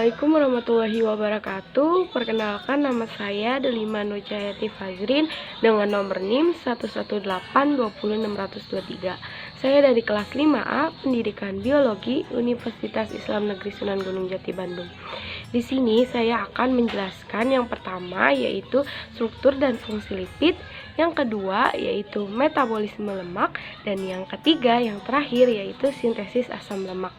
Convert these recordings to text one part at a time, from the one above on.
Assalamualaikum warahmatullahi wabarakatuh. Perkenalkan, nama saya Delima Nurjayati Fazrin dengan nomor NIM 118200623. Saya dari kelas 5A Pendidikan Biologi Universitas Islam Negeri Sunan Gunung Jati Bandung. Di sini saya akan menjelaskan yang pertama yaitu struktur dan fungsi lipid, yang kedua yaitu metabolisme lemak, dan yang ketiga yang terakhir yaitu sintesis asam lemak.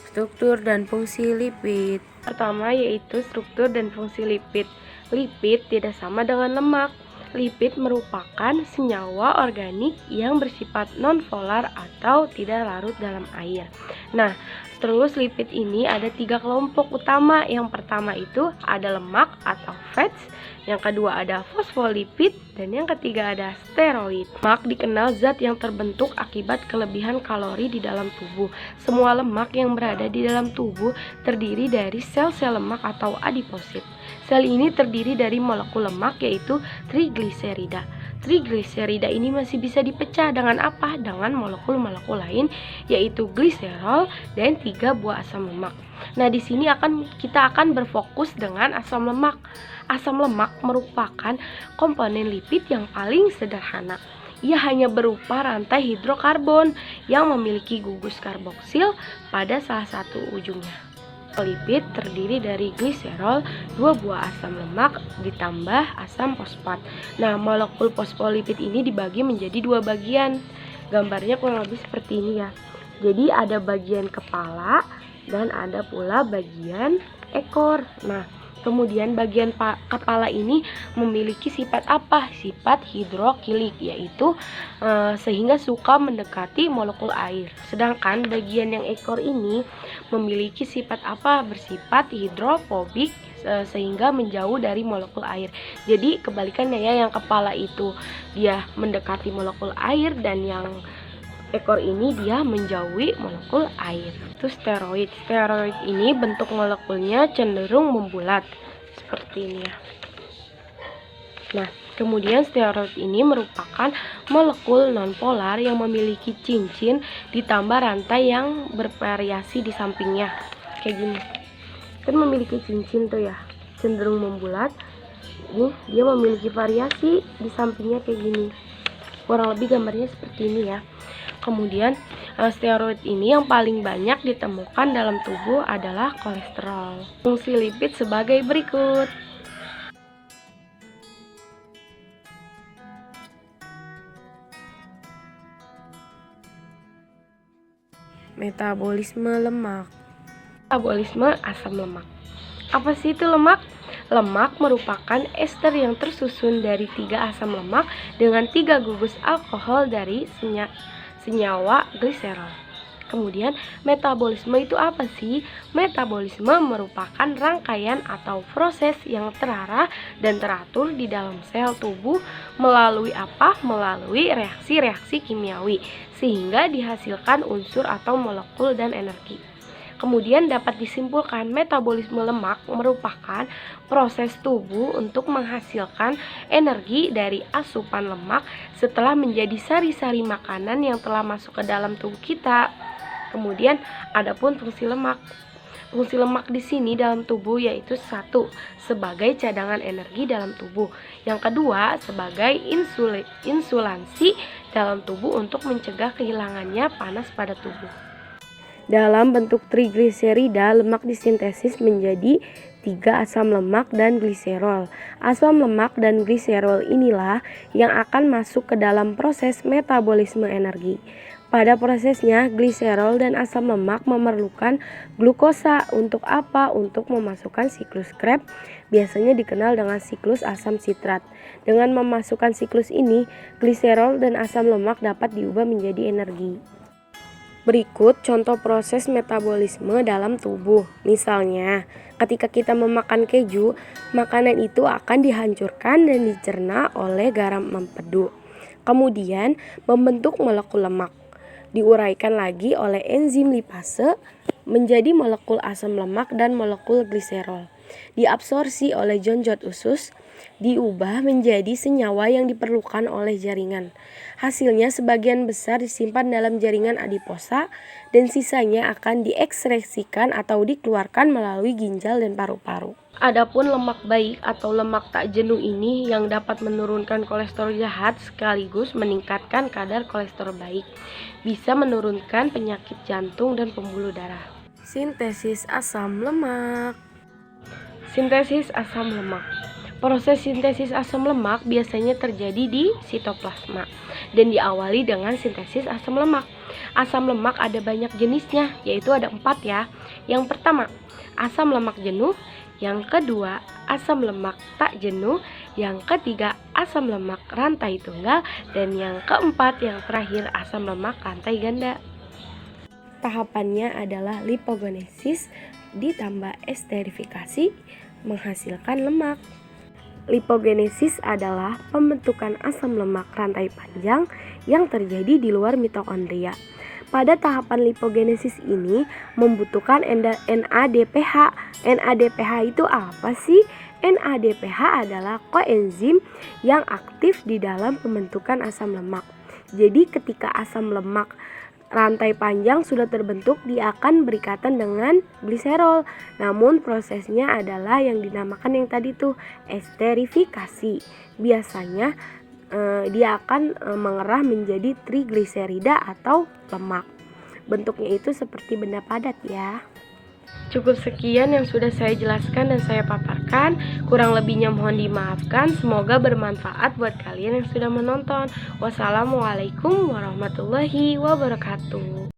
Struktur dan fungsi lipid. Pertama yaitu struktur dan fungsi lipid. Lipid tidak sama dengan lemak. Lipid merupakan senyawa organik yang bersifat non-polar atau tidak larut dalam air. Nah, terus lipid ini ada 3 kelompok utama. Yang pertama itu ada lemak atau fats, yang kedua ada fosfolipid, dan yang ketiga ada steroid. Lemak dikenal zat yang terbentuk akibat kelebihan kalori di dalam tubuh. Semua lemak yang berada di dalam tubuh terdiri dari sel-sel lemak atau adiposit. Sel ini terdiri dari molekul lemak yaitu trigliserida. Trigliserida ini masih bisa dipecah dengan apa? Dengan molekul-molekul lain yaitu gliserol dan 3 buah asam lemak. Nah, di sini kita akan berfokus dengan asam lemak. Asam lemak merupakan komponen lipid yang paling sederhana. Ia hanya berupa rantai hidrokarbon yang memiliki gugus karboksil pada salah satu ujungnya. Lipid terdiri dari gliserol, 2 buah asam lemak, ditambah asam fosfat. Nah, molekul fosfolipid ini dibagi menjadi 2 bagian. Gambarnya kurang lebih seperti ini ya. Jadi ada bagian kepala dan ada pula bagian ekor. Nah, kemudian bagian kepala ini memiliki sifat apa? Sifat hidrokilik, yaitu sehingga suka mendekati molekul air. Sedangkan bagian yang ekor ini memiliki sifat apa? Bersifat hidrofobik, sehingga menjauh dari molekul air. Jadi kebalikannya ya, yang kepala itu dia mendekati molekul air dan yang ekor ini dia menjauhi molekul air. Itu steroid. Steroid ini bentuk molekulnya cenderung membulat seperti ini ya. Nah, kemudian steroid ini merupakan molekul nonpolar yang memiliki cincin ditambah rantai yang bervariasi di sampingnya. Kayak gini. Kan memiliki cincin tuh ya, cenderung membulat. Ini dia memiliki variasi di sampingnya kayak gini. Kurang lebih gambarnya seperti ini ya. Kemudian steroid ini yang paling banyak ditemukan dalam tubuh adalah kolesterol. Fungsi lipid sebagai berikut. Metabolisme lemak. Metabolisme asam lemak. Apa sih itu lemak? Lemak merupakan ester yang tersusun dari 3 asam lemak dengan 3 gugus alkohol dari senyawa gliserol. Kemudian metabolisme itu apa sih? Metabolisme merupakan rangkaian atau proses yang terarah dan teratur di dalam sel tubuh melalui apa? Melalui reaksi-reaksi kimiawi sehingga dihasilkan unsur atau molekul dan energi. Kemudian dapat disimpulkan metabolisme lemak merupakan proses tubuh untuk menghasilkan energi dari asupan lemak setelah menjadi sari-sari makanan yang telah masuk ke dalam tubuh kita. Kemudian adapun fungsi lemak. Fungsi lemak di sini dalam tubuh yaitu 1. Sebagai cadangan energi dalam tubuh. Yang kedua sebagai insulansi dalam tubuh untuk mencegah kehilangannya panas pada tubuh. Dalam bentuk trigliserida, lemak disintesis menjadi 3 asam lemak dan gliserol. Asam lemak dan gliserol inilah yang akan masuk ke dalam proses metabolisme energi. Pada prosesnya, gliserol dan asam lemak memerlukan glukosa untuk apa? Untuk memasukkan siklus Krebs, biasanya dikenal dengan siklus asam sitrat. Dengan memasukkan siklus ini, gliserol dan asam lemak dapat diubah menjadi energi. Berikut contoh proses metabolisme dalam tubuh. Misalnya, ketika kita memakan keju, makanan itu akan dihancurkan dan dicerna oleh garam empedu. Kemudian membentuk molekul lemak. Diuraikan lagi oleh enzim lipase menjadi molekul asam lemak dan molekul gliserol. diabsorpsi oleh jonjot usus, diubah menjadi senyawa yang diperlukan oleh jaringan. Hasilnya sebagian besar disimpan dalam jaringan adiposa dan sisanya akan diekskresikan atau dikeluarkan melalui ginjal dan paru-paru. Adapun lemak baik atau lemak tak jenuh ini yang dapat menurunkan kolesterol jahat sekaligus meningkatkan kadar kolesterol baik, bisa menurunkan penyakit jantung dan pembuluh darah. Sintesis asam lemak. Sintesis asam lemak. Proses sintesis asam lemak biasanya terjadi di sitoplasma dan diawali dengan sintesis asam lemak. Asam lemak ada banyak jenisnya, yaitu ada 4 ya. Yang pertama, asam lemak jenuh. Yang kedua, asam lemak tak jenuh. Yang ketiga, asam lemak rantai tunggal. Dan yang keempat, yang terakhir, asam lemak rantai ganda. Tahapannya adalah lipogenesis ditambah esterifikasi menghasilkan lemak. Lipogenesis adalah pembentukan asam lemak rantai panjang yang terjadi di luar mitokondria. Pada tahapan lipogenesis ini membutuhkan NADPH. NADPH itu apa sih? NADPH adalah koenzim yang aktif di dalam pembentukan asam lemak. Jadi ketika asam lemak rantai panjang sudah terbentuk, dia akan berikatan dengan gliserol. Namun prosesnya adalah yang dinamakan yang tadi tuh esterifikasi. Biasanya dia akan mengerah menjadi trigliserida atau lemak. Bentuknya itu seperti benda padat ya. Cukup sekian yang sudah saya jelaskan dan saya paparkan. Kurang lebihnya mohon dimaafkan. Semoga bermanfaat buat kalian yang sudah menonton. Wassalamualaikum warahmatullahi wabarakatuh.